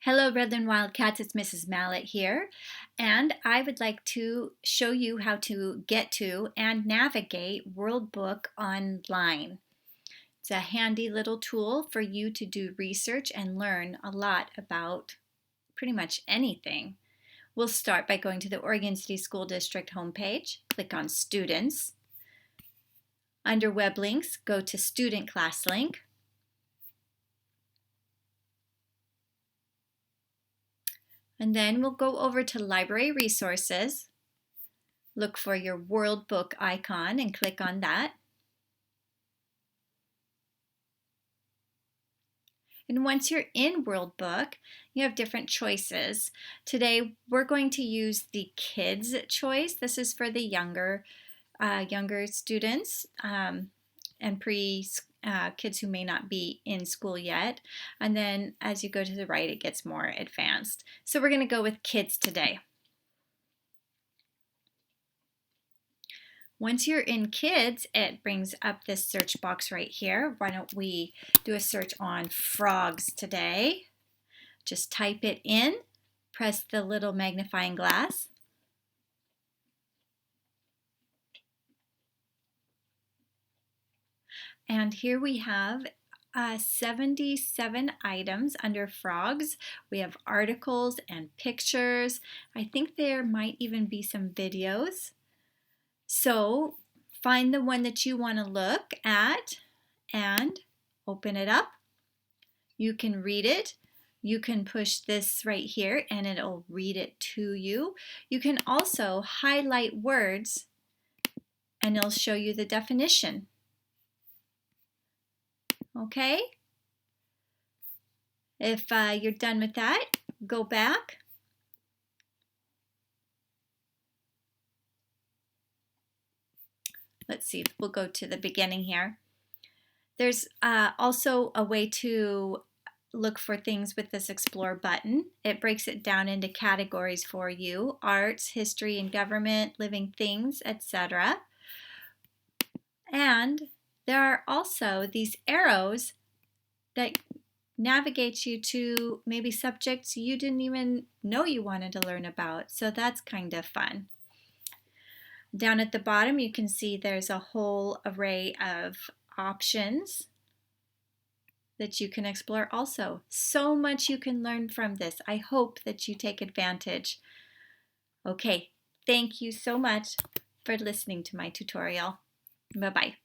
Hello, Brethren Wildcats. It's Mrs. Mallet here, and I would like to show you how to get to and navigate WorldBook online. It's a handy little tool for you to do research and learn a lot about pretty much anything. We'll start by going to the Oregon City School District homepage. Click on Students. Under Web Links, go to Student Class Link. And then we'll go over to Library Resources, look for your WorldBook icon and click on that. And once you're in WorldBook, you have different choices. Today we're going to use the Kids choice. This is for the younger students and kids who may not be in school yet. And then as you go to the right, it gets more advanced. So we're going to go with Kids today. Once you're in Kids, it brings up this search box right here. Why don't we do a search on frogs today? Just type it in, press the little magnifying glass. And here we have 77 items under frogs. We have articles and pictures. I think there might even be some videos. So find the one that you want to look at and open it up. You can read it. You can push this right here and it'll read it to you. You can also highlight words and it'll show you the definition. Okay? If you're done with that, go back. Let's see, we'll go to the beginning here. There's also a way to look for things with this Explore button. It breaks it down into categories for you: arts, history and government, living things, etc. And there are also these arrows that navigate you to maybe subjects you didn't even know you wanted to learn about. So that's kind of fun. Down at the bottom, you can see there's a whole array of options that you can explore also. So much you can learn from this. I hope that you take advantage. Okay, thank you so much for listening to my tutorial. Bye-bye.